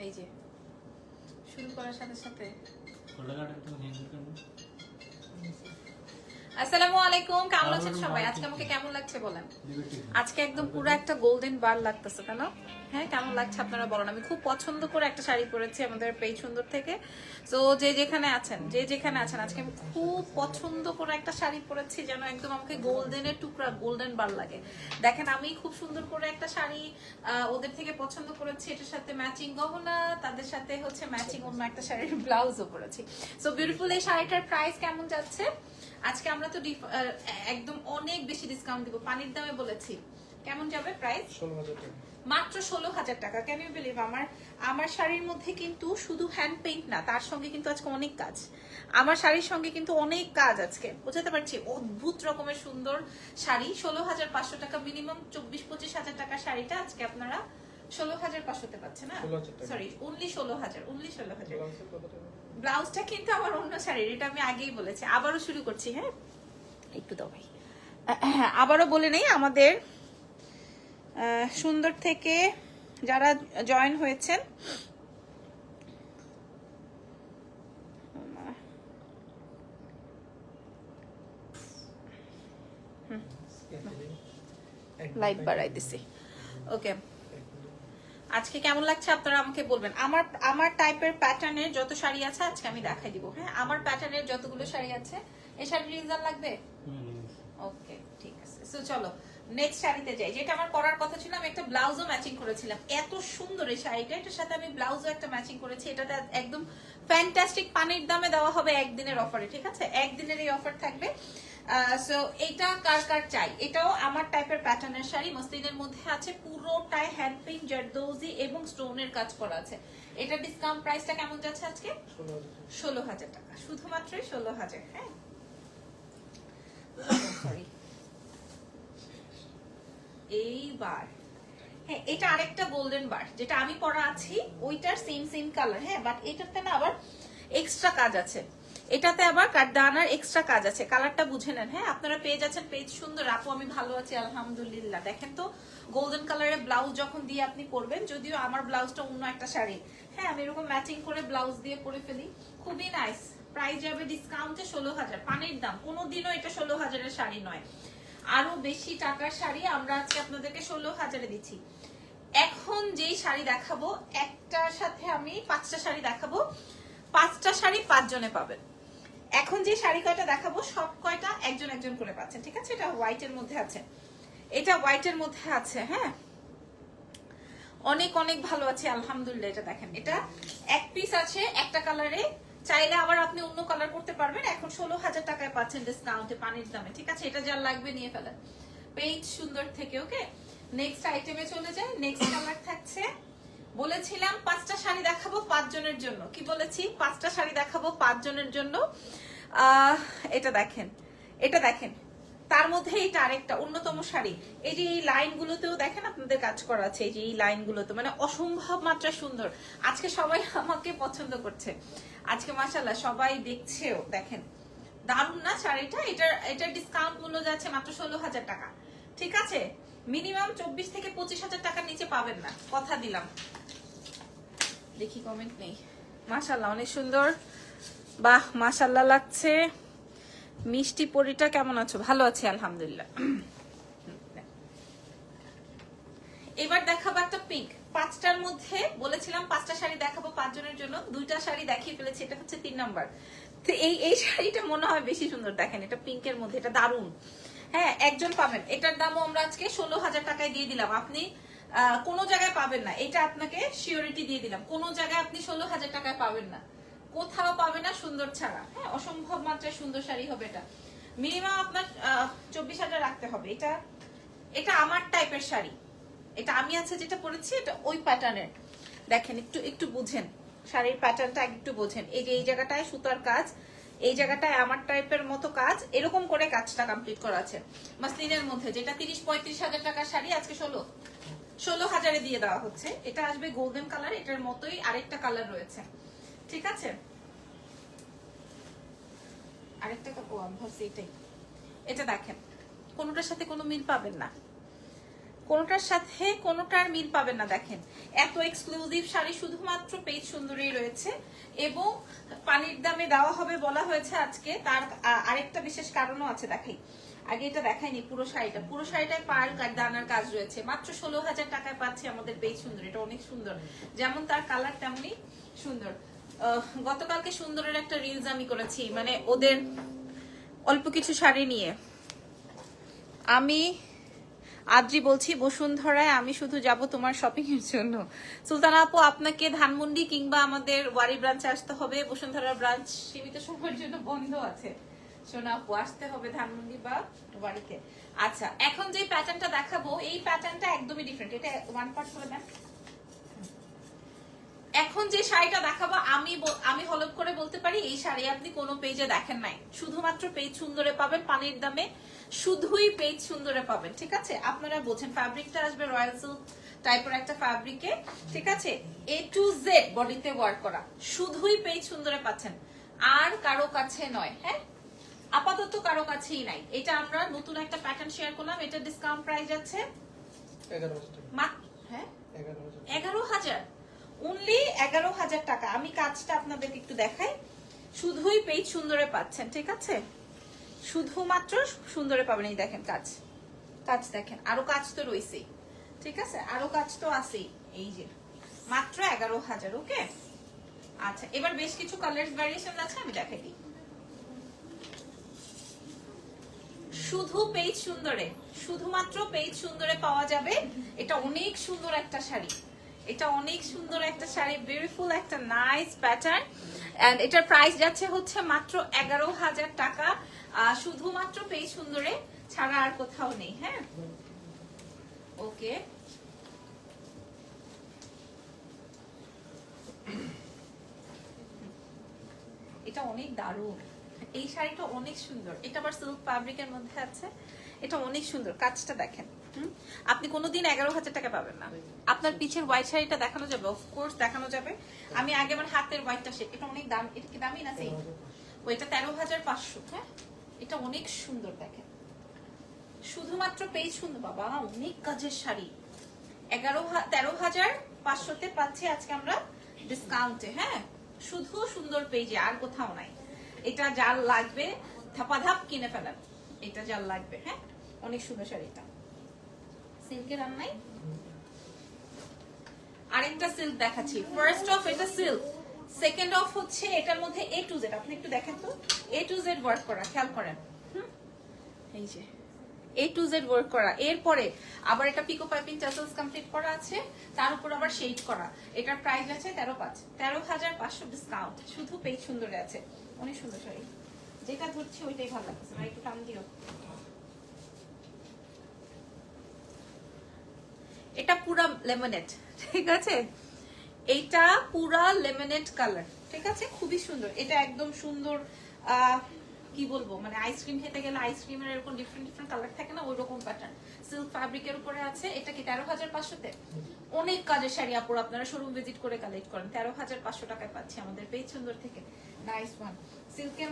এই যে শুরু করার সাথে সাথে আসসালামু আলাইকুম, কেমন আছেন সবাই? আজকে আমাকে কেমন লাগছে বলেন? আজকে একদম পুরো একটা গোল্ডেন বার লাগতেছে, কেন? হ্যাঁ, কেমন লাগছে আপনারা বলেন। আমি খুব পছন্দ করে একটা শাড়ি পরেছি আমাদের পেজ সুন্দর থেকে। তো যে যেখানে আছেন আজকে আমি খুব পছন্দ করে একটা শাড়ি পরেছি, যেন একদম আমাকে গোল্ডেনের টুকরা, গোল্ডেন বার লাগে। দেখেন, আমি খুব সুন্দর করে একটা শাড়ি ওদের থেকে পছন্দ করেছি। এটার সাথে ম্যাচিং গহনা, তাদের সাথে হচ্ছে ম্যাচিং অন্য একটা শাড়ির ব্লাউজও পরেছি। So beautiful. এই শাড়িটার প্রাইস কেমন যাচ্ছে? আজকে আমরা তো একদম অনেক বেশি ডিসকাউন্ট দিব, পানির দামে বলেছি। কেমন যাবে প্রাইস? 16,000 টাকা, মাত্র 16,000 টাকা। Can you believe? আমার শাড়ির মধ্যে কিন্তু শুধু হ্যান্ড পেইন্ট না, তার সঙ্গে কিন্তু আজকে অনেক কাজ। আমার শাড়ির সঙ্গে কিন্তু অনেক কাজ আজকে, বুঝতে পারছি। অদ্ভুত রকমের সুন্দর শাড়ি। 16,500 টাকা মিনিমাম। 24-25 হাজার টাকার শাড়িটা আজকে আপনারা 16,500-তে পাচ্ছেন না? 16,000 টাকা। Sorry, only 16,000। ব্লাউজের কত টাকা? ব্লাউজটা কিন্তু আমার অন্য শাড়ির, এটা আমি আগেই বলেছি। আবারও শুরু করছি, হ্যাঁ একটু দাও ভাই। আবারও বলে নেই, আমাদের সুন্দর থেকে যারা জয়েন হয়েছেন, লাইট বাড়াই দিছি। ওকে, আজকে কেমন লাগছে আপনারা আমাকে বলবেন। আমার টাইপের প্যাটার্নের যত শাড়ি আছে আজকে আমি দেখাই দিব। হ্যাঁ, আমার প্যাটার্নের যতগুলো শাড়ি আছে, এই শাড়ির রিজাল্ট লাগবে। ওকে, ঠিক আছে। সো চলো নেক্সট শাড়িতে যাই, যেটা আমার পরার কথা ছিল। আমি একটা ব্লাউজও ম্যাচিং করেছিলাম, এত সুন্দর এই শাড়িটা। এটার সাথে আমি ব্লাউজও একটা ম্যাচিং করেছি। এটাতে একদম ফ্যান্টাস্টিক পানির দামে দেওয়া হবে একদিনের অফারে, ঠিক আছে? একদিনের এই অফার থাকবে। সো এটা কার কার চাই? এটাও আমার টাইপের প্যাটার্নের শাড়ি, মসলিনের মধ্যে আছে, পুরোটাই হ্যান্ড পেইন্ট, জারদৌজি এবং স্টোনের কাজ করা আছে। এটা ডিসকাউন্ট প্রাইসটা কেমন যাচ্ছে আজকে? 16,000 টাকা, শুধুমাত্র 16,000। হ্যাঁ, সরি। এইবার হ্যাঁ, এটা আরেকটা গোল্ডেন বার, যেটা আমি পরা আছি ওইটার সেম কালার। হ্যাঁ, বাট এটাতে না আবার এক্সট্রা কাজ আছে। এটাতে আবার কাঠদানার এক্সট্রা কাজ আছে। কালারটা বুঝে নেন। হ্যাঁ, আপনারা পেয়ে যাচ্ছেন পেজ সুন্দর। আপু আমি ভালো আছি আলহামদুলিল্লাহ। দেখেন তো, গোল্ডেন কালারের ব্লাউজ যখন দিয়ে আপনি পরবেন, যদিও আমার ব্লাউজটা অন্য একটা শাড়ি, হ্যাঁ আমি এরকম ম্যাচিং করে ব্লাউজ দিয়ে পরে ফেলি, খুবই নাইস। প্রাইস যাবে ডিসকাউন্টে 16,000, পানির দাম। কোনোদিনও এটা 16,000-এর শাড়ি নয়, আরো বেশি টাকার শাড়ি আমরা আজকে আপনাদেরকে 16,000-এ দিচ্ছি। এখন যেই শাড়ি দেখাবো, একটার সাথে আমি 5টা শাড়ি দেখাবো, 5টা শাড়ি 5 জনে পাবেন। এখন যে শাড়ি কয়টা দেখাবো, সব কয়টা একজন একজন করে পাচ্ছেন, ঠিক আছে? এটা হোয়াইটের মধ্যে আছে, এটা হোয়াইটের মধ্যে আছে। হ্যাঁ, অনেক অনেক ভালো আছে আলহামদুলিল্লাহ। এটা দেখেন, এটা এক পিস আছে একটা কালারে, চাইলে আবার আপনি অন্য কালার করতে পারবেন। এখন 16,000 টাকায় পাচ্ছেন ডিসকাউন্টে, পানির দামে, ঠিক আছে? এটা যার লাগবে নিয়ে ফেলেন পেজ সুন্দর থেকে। ওকে, নেক্সট আইটেমে চলে যাই। নেক্সট কালার থাকছে, বলেছিলাম 5টা শাড়ি দেখাবো 5 জনের জন্য। কি বলেছি? 5টা শাড়ি দেখাবো 5 জনের জন্য। এটা দেখেন, এটা দেখেন, তার মধ্যে এটা আরেকটা অন্যতম শাড়ি। এই যে এই লাইনগুলোতেও দেখেন আপনাদের কাজ করা আছে, এই যে এই লাইনগুলোতে, মানে অসম্ভব মাত্রা সুন্দর। আজকে সবাই আমাকে পছন্দ করছে, আজকে মাশাআল্লাহ সবাই দেখছেও। দেখেন দারুণ না শাড়িটা? এটার ডিসকাউন্ট মূল্য যাচ্ছে মাত্র 16,000 টাকা, ঠিক আছে? মিনিমাম 24-25 হাজার টাকার নিচে পাবেন না, কথা দিলাম। দেখি কমেন্ট নেই। মাশাআল্লাহ অনেক সুন্দর, বাহ মাশাআল্লাহ লাগছে। মিষ্টি পরিটা কেমন আছো? ভালো আছি আলহামদুলিল্লাহ। এবার দেখাবো একটা পিঙ্ক। 5টার মধ্যে বলেছিলাম 5টা শাড়ি দেখাবো 5 জনের জন্য, 2টা শাড়ি দেখিয়ে ফেলেছি। এটা হচ্ছে 3 নাম্বার। তো এই শাড়িটা মনে হয় বেশি সুন্দর। দেখেন, এটা পিঙ্কের মধ্যে, এটা দারুণ। হ্যাঁ, একজন পাবেন। এটার দামও আমরা আজকে 16,000 টাকায় দিয়ে দিলাম। আপনি কোনো জায়গায় পাবেন না, এটা আপনাকে সিওরিটি দিয়ে দিলাম। কোনো জায়গায় আপনি 16,000 টাকায় পাবেন না, কোথাও পাবে না সুন্দর ছাড়া। হ্যাঁ, অসম্ভব মাত্রায় সুন্দর শাড়ি হবে এটা। মিনিমাম আপনার 24,000 রাখতে হবে। এটা আমার টাইপের শাড়ি, এটা আমি আছে যেটা পরেছি, এটা ওই প্যাটার্নের। দেখেন, একটু বুঝেন শাড়ির প্যাটার্নটা, একটু বোঝেন। এই যে এই জায়গাটায় সুতার কাজ, এই জায়গাটায় আমার টাইপের মতো কাজ, এরকম করে কাজটা কমপ্লিট করা আছে মাসলিনের মধ্যে। যেটা 30-35 হাজার টাকার শাড়ি আজকে 16,000-এ দিয়ে দেওয়া হচ্ছে। এটা আসবে গোল্ডেন কালার, এটার মতোই আরেকটা কালার রয়েছে, ঠিক আছে? আরেকটা ভাবছি এটাই। এটা দেখেন, কোনোটার সাথে কোনো মিল পাবেন না, কোনোটার সাথে কোনোটার মিল পাবেন না। দেখেন এত এক্সক্লুসিভ শাড়ি শুধুমাত্র পেজ সুন্দরী রয়েছে, এবং পানির দামে দেওয়া হবে বলা হয়েছে আজকে। তার আরেকটা বিশেষ কারণও আছে, দেখাই। আগে এটা দেখাইনি পুরো শাড়িটা, পুরো শাড়িটায় পার্ল দানার কাজ রয়েছে। মাত্র 16,000 টাকায় পাচ্ছে আমাদের পেজ সুন্দর। এটা অনেক সুন্দর, যেমন তার কালার তেমনি সুন্দর। গতকালকে সুন্দরের একটা রিলস আমি করেছি, মানে ওদের অল্প কিছু শাড়ি নিয়ে। আমি আদ্রি বলছি বসুন্ধরায়, আমি শুধু যাব তোমার শপিং এর জন্য। সুলতানা আপু, আপনাকে ধানমন্ডি কিংবা আমাদের ওয়ারি ব্রাঞ্চে আসতে হবে। বসুন্ধরার ব্রাঞ্চ সীমিত সময়ের জন্য বন্ধ আছে। সোনা আপু, আসতে হবে ধানমন্ডি বা ওয়ারিতে। আচ্ছা, এখন যে প্যাটার্নটা দেখাবো, এই প্যাটার্নটা একদমই ডিফারেন্ট। এটা ওয়ান পার্ট করে দেন। এখন যে শাড়িটা দেখাবো, আমি হলপ করে বলতে পারি এই শাড়ি আপনি কোনো পেজে দেখেন নাই। শুধুমাত্র পেজ সুন্দরে পাবেন, পানির দামে শুধুই পেজ সুন্দরে পাবেন। ঠিক আছে, আপনারা বোঝেন। ফ্যাব্রিকটা আসবে রয়্যাল সিল্ক টাইপের একটা ফ্যাব্রিকে। ঠিক আছে, A to Z বডিতে ওয়ার্ক করা, শুধুই পেজ সুন্দরে পাচ্ছেন, আর কারো কাছে নয়। হ্যাঁ, আপাতত কারো কাছেই নাই। এটা আমরা নতুন একটা প্যাটার্ন শেয়ার করলাম। এটা ডিসকাউন্ট প্রাইস আছে 11,000, অনলি 11,000 টাকা। আমি কাজটা আপনাদেরকে একটু দেখাই। শুধুই পেজ সুন্দরে পাচ্ছেন। ঠিক আছে, শুধুমাত্র সুন্দরে পাবেন। এই দেখেন কাজ, কাজ দেখেন, আরো কাজ তো রয়েছেই। ঠিক আছে, আরো কাজ তো আছেই। এই যে মাত্র 11,000। ওকে, আচ্ছা, এবার বেশ কিছু কালার ভ্যারিয়েশন আছে, আমি দেখাই দিই। শুধু পেজ সুন্দরে, শুধুমাত্র পেজ সুন্দরে পাওয়া যাবে। এটা অনেক সুন্দর একটা শাড়ি, এটা অনেক সুন্দর একটা শাড়ি, বিউটিফুল একটা নাইস প্যাটার্ন। এন্ড এটার প্রাইস যাচ্ছে হচ্ছে মাত্র 11,000 টাকা, শুধুমাত্র পেজ সুন্দরে ছাড়া আর কোথাও নেই। হ্যাঁ, ওকে। এটা অনেক দারুণ, এই শাড়িটা অনেক সুন্দর। এটা আবার সিল্ক ফ্যাব্রিকের মধ্যে আছে। এটা অনেক সুন্দর, কাজটা দেখেন। আপনি কোনোদিন 11,000 টাকা পাবেন না। আপনার পিছের হোয়াইট শাড়িটা দেখানো যাবে, অফকোর্স দেখানো যাবে। আমি আগে আমার হাতের হোয়াইটটা শেখ। এটা অনেক দাম। এটা কি দামি না? সেই ওইটা 13,500। হ্যাঁ, এটা অনেক সুন্দর, দেখেন শুধুমাত্র পেজ সুন্দর। বাবা, অনেক কাজের শাড়ি। 13,500-তে পাচ্ছি আজকে আমরা ডিসকাউন্টে। হ্যাঁ, শুধু সুন্দর পেজে, আর কোথাও নাই। এটা যার লাগবে ধাপাধাপ কিনে ফেলেন, এটা যার লাগবে। হ্যাঁ, অনেক সুন্দর শাড়িটা, সিল্কের আর নাই। আরেকটা সিল্ক দেখাচ্ছি। ফার্স্ট অফ এটা সিল্ক, সেকেন্ড অফ হচ্ছে এটার মধ্যে A to Z। আপনি একটু দেখেন তো, A to Z ওয়ার্ক করা, খেয়াল করেন। এই যে A to Z ওয়ার্ক করা। এরপরে আবার এটা পিকো পাইপিং টাসেলস কমপ্লিট করা আছে, তার উপর আবার শেড করা। এটার প্রাইস আছে 13,500 ডিসকাউন্ট। শুধু পেজ সুন্দরে আছে, অনেক সুন্দর শাড়ি। যেটা ধরছি ওইটাই ভালো লাগছে না, একটু টান দিও। এটা পুরা লেমনেড। ঠিক আছে, এইটা পুরা লেমনেড কালার। ঠিক আছে, খুবই সুন্দর। এটা একদম সুন্দর, কি বলবো, মানে আইসক্রিম খেতে গেলে আইসক্রিমের এরকম ডিফারেন্ট ডিফারেন্ট কালার থাকে না, ওই রকম প্যাটার্ন। সিল্ক ফ্যাব্রিকের উপরে আছে। এটা কি 13,500-তে? অনেক কাজের শাড়ি আপুর, আপনারা শোরুম ভিজিট করে কালেক্ট করেন। 13,500 টাকায় পাচ্ছি আমাদের পেজ সুন্দর থেকে। Nice one. সিল্কের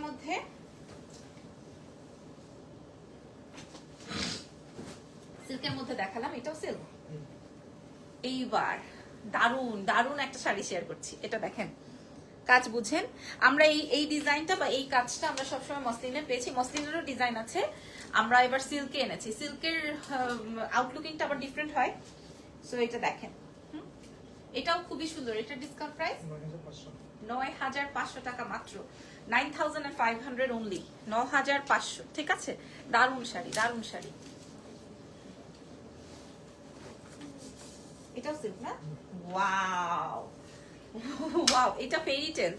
মধ্যে দেখালাম, এটাও সিল্ক। এইবার দারুন দারুন একটা শাড়ি শেয়ার করছি। এটা দেখেন, কাজ বুঝেন। আমরা এই ডিজাইনটা বা এই কাজটা আমরা সবসময় মসলিনের পেয়েছি, মসলিনেরও ডিজাইন আছে। আমরা এবার সিল্কে এনেছি। সিল্কের আউটলুকিংটা আবার ডিফারেন্ট হয়। সো এটা দেখেন, এটাও খুবই সুন্দর। এটা ডিসকাউন্ট প্রাইস 9,500 টাকা মাত্র। 9,500 অনলি, 9,500। ঠিক আছে, দারুন শাড়ি, দারুন শাড়ি। এটাও সিল্ক না? ওয়াও ওয়াও, এটা ফেরি টেল।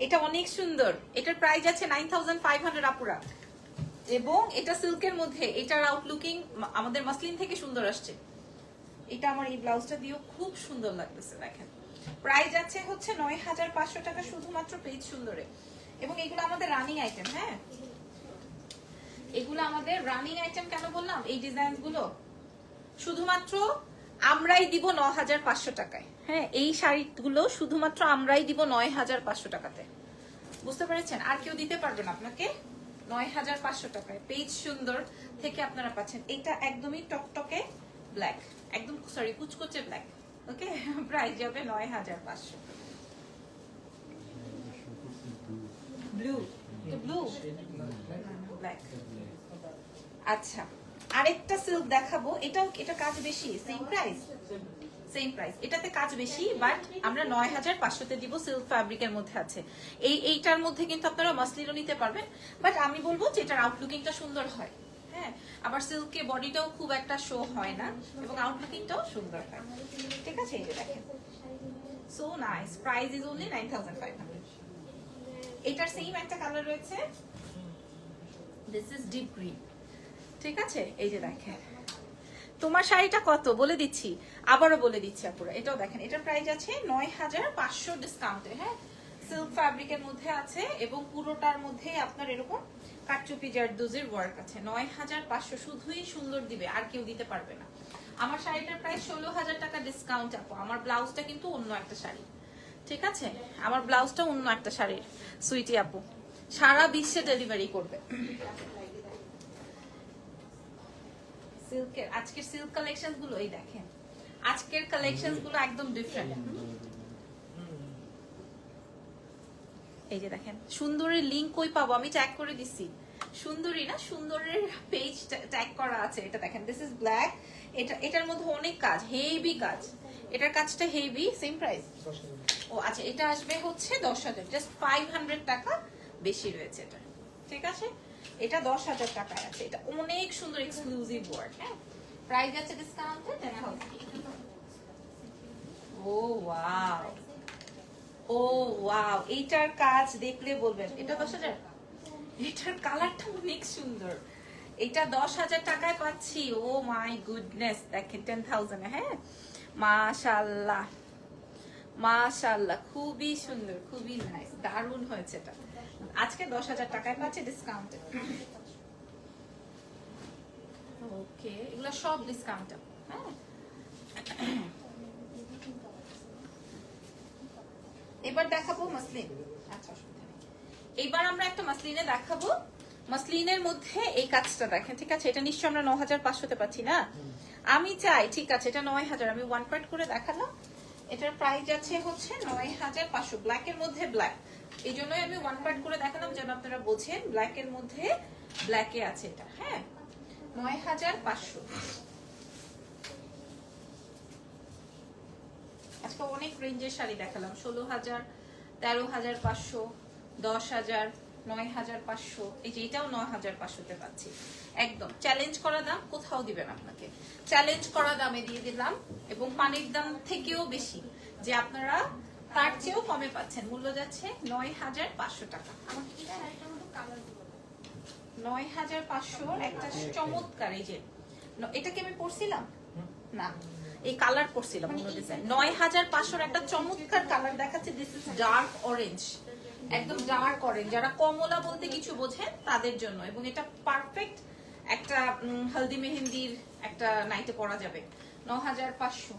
এটা অনেক সুন্দর। এটার প্রাইস আছে 9,500 আপুরা, এবং এটা সিল্কের মধ্যে। এটার আউটলুকিং আমাদের মসলিন থেকে সুন্দর আসছে। এটা আমার এই ব্লাউজটা দিয়েও খুব সুন্দর লাগতেছে। দেখেন, প্রাইস আছে হচ্ছে 9,500 টাকা শুধুমাত্র পেজ সুন্দরে। এবং এগুলো আমাদের রানিং আইটেম। হ্যাঁ, এগুলো আমাদের রানিং আইটেম। কেন বললাম? এই ডিজাইন গুলো শুধুমাত্র আমরাই দিব 9,500 টাকায়। হ্যাঁ, এই শাড়িগুলো শুধুমাত্র আমরাই দিব 9,500 টাকাতে। বুঝতে পেরেছেন? আর কেউ দিতে পারবে না আপনাকে। 9,500 টাকায় পেজ সুন্দর থেকে আপনারা পাচ্ছেন। এটা একদমই টকটকে ব্ল্যাক, একদম সরি কুচকুচে ব্ল্যাক। ওকে, প্রাইস যাবে ৯,৫০০। Blue, blue black. আচ্ছা, আরেকটা সিল্ক দেখাবো, এটা কাজ বেশি, সেম প্রাইস, সেম প্রাইস, এটাতে কাজ বেশি বাট আমরা ৯,৫০০তে দিব, সিল্ক ফ্যাব্রিকের মধ্যে আছে। এইটার মধ্যে কিন্তু আপনারা মাসলিনও নিতে পারবেন, বাট আমি বলবো যে এটার আউটলুকিংটা সুন্দর হয়। হ্যাঁ, আবার সিল্কে বডিটাও খুব একটা শো হয় না এবং আউটলুকিংটাও সুন্দর হয়। ঠিক আছে, এই যে দেখেন, so nice, price is only ৯,৫০০। এটার সেম একটা কালার রয়েছে, দিস ইজ ডিপ গ্রিন। ঠিক আছে, এই যে দেখেন, তোমার শাড়িটা কত বলে দিচ্ছি, আবারও বলে দিচ্ছি আপুরা, এটাও দেখেন, এটার প্রাইস আছে ৯,৫০০ ডিসকাউন্টে। হ্যাঁ, সিল্ক ফ্যাব্রিকের মধ্যে আছে এবং পুরোটার মধ্যে আপনার এরকম কাটচুপি জারদোজির ওয়ার্ক আছে। ৯,৫০০ শুধুই সুন্দর দিবে, আর কেউ দিতে পারবে না। আমার শাড়িটার প্রাইস ১৬,০০০ টাকা ডিসকাউন্ট আপু। আমার ব্লাউজটা কিন্তু অন্য একটা শাড়ি, ঠিক আছে, আমার ব্লাউজটা অন্য একটা শাড়ির সুইটি আপু, সারা বিশ্বে ডেলিভারি করবে। সিল্কের আজকের সিল্ক কালেকশনস গুলো এই দেখেন, আজকের কালেকশনস গুলো একদম ডিফারেন্ট। এই যে দেখেন, সুন্দরের লিংক কই পাবো, আমি ট্যাগ করে দিছি, সুন্দরী না, সুন্দরের পেজ ট্যাগ করা আছে। এটা দেখেন, দিস ইজ ব্ল্যাক, এটার মধ্যে অনেক কাজ, হেভি কাজ, এটার কাজটা হেভি। সেম প্রাইস, ও আচ্ছা, এটা আসবে হচ্ছে ১০,০০০, জাস্ট 500 টাকা বেশি রয়েছে এটা। ঠিক আছে, এটা ১০,০০০ টাকায় আছে, এটা অনেক সুন্দর এক্সক্লুসিভ ওয়ার্ক। হ্যাঁ, প্রাইস আছে ডিসকাউন্টে 10,000। ও ওয়াও, ও ওয়াও, এইটার কাজ দেখলে বলবেন এটা ১০,০০০। এটার কালারটা অনেক সুন্দর, এটা ১০,০০০ টাকায় পাচ্ছি। ও মাই গুডনেস, দেখেন 10,000। হ্যাঁ, মাশাআল্লাহ মাশাআল্লাহ, খুবই সুন্দর, খুবই নাইস, দারুণ হয়েছে এটা। আজকে ১০,০০০ টাকায় পাচ্ছে ডিসকাউন্টে। ওকে, এগুলো সব ডিসকাউন্ট। হ্যাঁ, এবার দেখাবো মাসলিন। আচ্ছা, এবার আমরা একটা মাসলিনে দেখাবো। মাসলিনের মধ্যে এই কাজটা দেখেন, ঠিক আছে, এটা নিশ্চয় আমরা ৯,৫০০তে পাচ্ছি না। আমি চাই, ঠিক আছে, এটা ৯,০০০, আমি ওয়ান পার্ট করে দেখালাম। এটার প্রাইস আছে হচ্ছে ৯,৫০০, ব্ল্যাকের মধ্যে ব্ল্যাক, এই জন্যই আমি ওয়ান পার্ট করে দেখালাম যেন আপনারা বোঝেন ব্ল্যাকের মধ্যে ব্ল্যাকে আছে এটা। হ্যাঁ, ৯,৫০০। আজকে অনেক রেঞ্জের শাড়ি দেখালাম, ১৬,০০০, ১৩,৫০০, ১০,০০০, ৯,৫০০, এই যে এটাও ৯,৫০০তে পাচ্ছি। একদম চ্যালেঞ্জ করা দাম, কোথাও দিবেন আপনাকে, চ্যালেঞ্জ করা দামে দিয়ে দিলাম, এবং পানির দাম থেকেও বেশি, যে আপনারা তার চেয়েও কমে পাচ্ছেন। মূল্য যাচ্ছে ৯,৫০০ টাকা। ৯,৫০০ একটা চমৎকার, এই যে এটাকে আমি পরছিলাম না, এই কালার পরছিলাম, অন্য ডিজাইন। ৯,৫০০ একটা চমৎকার কালার দেখাচ্ছে, দিস ইজ ডার্ক অরেঞ্জ, একদম ডার্ক অরেঞ্জ, যারা কমলা বলতে কিছু বোঝেন তাদের জন্য, এবং এটা পারফেক্ট একটা হলদি মেহেন্দির একটা নাইটে পরা যাবে। ৯,৫০০,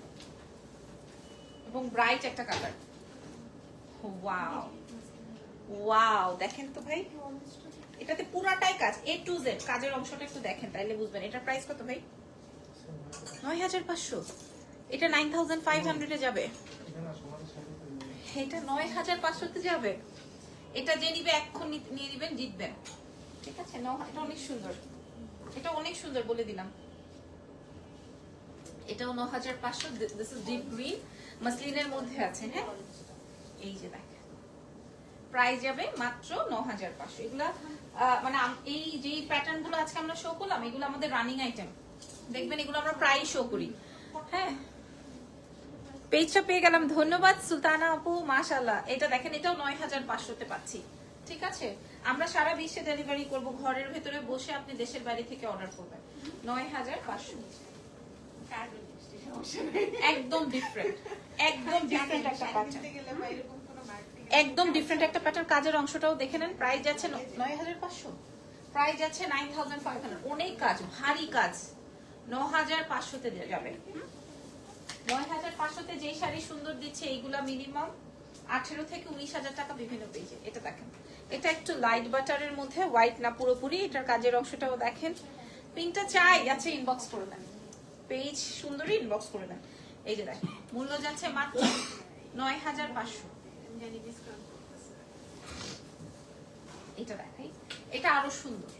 এবং ব্রাইট একটা কালার। ওয়াও ওয়াও, দেখেন তো ভাই, এটাতে পুরাটাই কাজ, A to Z কাজের অংশটা একটু দেখেন, তাইলে বুঝবেন। এটার প্রাইস কত ভাই? ৯,৫০০, এটা 9,500-এ যাবে, এটা ৯,৫০০-তে যাবে। এটা যে নিবে এখন নিয়ে নিবেন, জিতবেন। ঠিক আছে, এটা অনেক সুন্দর, এটা অনেক সুন্দর বলে দিলাম। এটাও ৯,৫০০, দিস ইজ ডিপ গ্রিন, মাসলিনের মধ্যে আছে। হ্যাঁ, এই যে দেখেন, প্রাইস যাবে মাত্র ৯,৫০০। এগুলা মানে এই যে প্যাটার্ন গুলো আজকে আমরা শো করলাম, এগুলো আমাদের রানিং আইটেম, দেখবেন এগুলো আমরা প্রায় শো করি। হ্যাঁ, পেজটা পেয়ে গেলাম, ধন্যবাদ সুলতানা আপু, মাশাআল্লাহ। এটা দেখেন, এটাও ৯,৫০০তে পাচ্ছি। ঠিক আছে, আমরা সারা বিশ্বে ডেলিভারি করব, ঘরের ভেতরে বসে আপনি দেশের বাইরে থেকে অর্ডার করবেন। ৯,৫০০, একদম ডিফারেন্ট, একদম ডিফারেন্ট একটা প্যাটার্ন, একদম ডিফারেন্ট একটা প্যাটার্ন। কাজের অংশটাও দেখে নেন, প্রাইস যাচ্ছে ৯,৫০০, প্রাইস যাচ্ছে 9,500, অনেক কাজ, ভারী কাজ। ৯,৫০০তে যাবে। ৯,৫০০তে যেই শাড়ি সুন্দর দিচ্ছে, এইগুলা মিনিমাম 18 থেকে 19,০০০ টাকা বিভিন্ন পেজে। এটা দেখেন, এটা একটু লাইট বাটারের মধ্যে, হোয়াইট না পুরোপুরি, এটার কাজের অংশটাও দেখেন। পিনটা চাই আছে, ইনবক্স করে দেন। পেজ সুন্দরী ইনবক্স করে দেন। এই যে দেখেন মূল্য যাচ্ছে মাত্র 9500। এটা দেখাই, এটা আরো সুন্দর,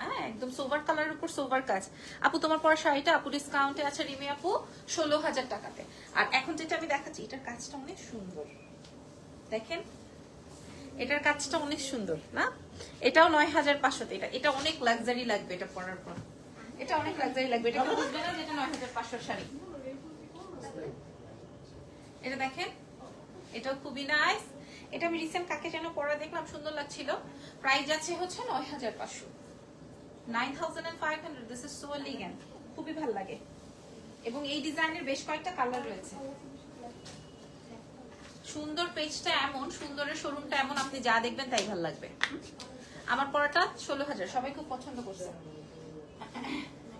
হ্যাঁ একদম সোভার কালারের উপর সোভার কাজ। আপু তোমার পরা শাড়িটা আপু ডিসকাউন্টে আছে রিমি আপু 16000 টাকাতে। আর এখন যেটা আমি দেখাচ্ছি এটার কাজটা অনেক সুন্দর, দেখেন এটার কাজটা অনেক সুন্দর না? এটাও 9500তে। এটা অনেক লাক্সারি লাগবে এটা পরার পর, এটা অনেক লাক্সারি লাগবে। এটা কেউ বুঝবে না যে এটা 9500 শাড়ি। এটা দেখেন, এটাও খুবই নাইস। এটা আমি রিসেন্ট কাকে যেন পরা দেখলাম, সুন্দর লাগছিল। প্রাইস যাচ্ছে হচ্ছে 9500, 9500। দিস ইজ সো এলিগেন্ট, খুবই ভালো লাগে। এবং এই ডিজাইনের বেশ কয়েকটা কালার রয়েছে। সুন্দর পেজটা এমন, সুন্দরের শোরুমটা এমন, আপনি যা দেখবেন তাই ভালো লাগবে। আমার পরাটা 16000, সবাই খুব পছন্দ করছে।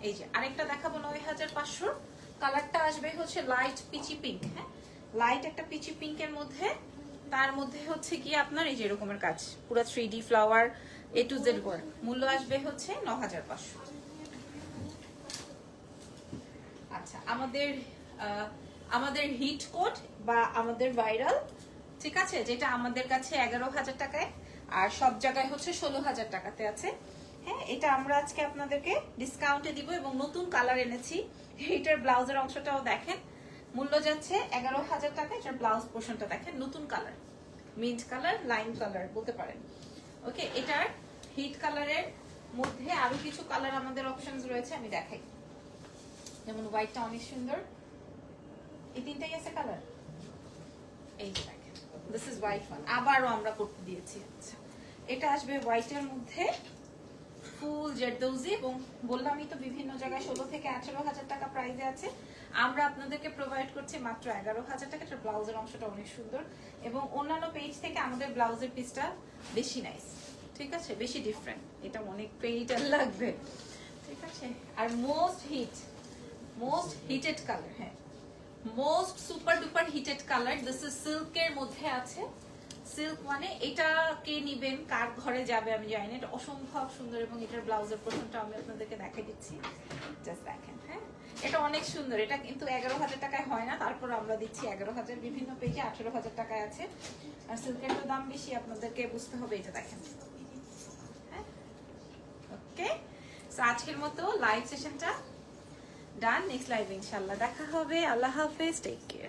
এই যে আরেকটা দেখাবো 9500, কালারটা আসবে হচ্ছে লাইট পিচি পিঙ্ক। হ্যাঁ লাইট একটা পিচি পিঙ্কের মধ্যে, তার মধ্যে হচ্ছে কি আপনার এই যে এরকমের কাজ, পুরো 3D flower A to Z work. মূল্য আসবে হচ্ছে 9500। আচ্ছা আমাদের হিট কোড বা আমাদের ভাইরাল, ঠিক আছে, যেটা আমাদের কাছে 11000 টাকায় আর সব জায়গায় হচ্ছে 16000 টাকাতে আছে। হ্যাঁ এটা আমরা আজকে আপনাদেরকে ডিসকাউন্টে দিব এবং নতুন কালার এনেছি। এটার ব্লাউজের অংশটাও দেখেন, মূল্য যাচ্ছে 11000 টাকা। এটার ব্লাউজ পোর্শনটা দেখেন, নতুন colour, mint colour, lime colour বলতে পারেন। ওকে, এটার হিট কালারের মধ্যে আরো কিছু কালার আমাদের অপশনস রয়েছে, আমি দেখাই। যেমন হোয়াইটটা অনেক সুন্দর, এই তিনটাই আছে কালার। এই যে দেখেন, দিস ইজ হোয়াইট ওয়ান, আবারও আমরা করতে দিয়েছি। আচ্ছা এটা আসবে হোয়াইটের মধ্যে ফুল জেরদৌজি, এবং বললামই তো বিভিন্ন জায়গায় 16 থেকে 18000 টাকা প্রাইসে আছে। আমরা আপনাদেরকে প্রোভাইড করছি মাত্র 11000 টাকা। এটার ব্লাউজের অংশটা অনেক সুন্দর এবং অন্যান্য পেজ থেকে আমাদের ব্লাউজের পিসটা বেশি নাইস, ঠিক আছে, বেশি ডিফারেন্ট। এটা অনেক পেইটার লাগবে, ঠিক আছে। আর মোস্ট হিটেড কালার, হ্যাঁ most super duper heated colour. This is সিল্কের মধ্যে আছে। সিল্ক মানে এটা কে নিবেন, কার ঘরে যাবে আমি জানি না, এটা অসম্ভব সুন্দর। এবং এটার ব্লাউজের পোর্শনটা আমি আপনাদেরকে দেখাই দিচ্ছি, জাস্ট দেখেন। হ্যাঁ এটা অনেক সুন্দর। এটা কিন্তু 11000 টাকায় হয় না, তারপর আমরা দিচ্ছি 11000। বিভিন্ন পেজে 18000 টাকায় আছে। আর সিল্কের তো দাম বেশি, আপনাদেরকে বুঝতে হবে। এটা দেখেন, হ্যাঁ ওকে। সো আজকের মতো লাইভ সেশনটা ডান। নেক্সট লাইভ ইনশাআল্লাহ দেখা হবে। আল্লাহ হাফেজ, টেক কেয়ার।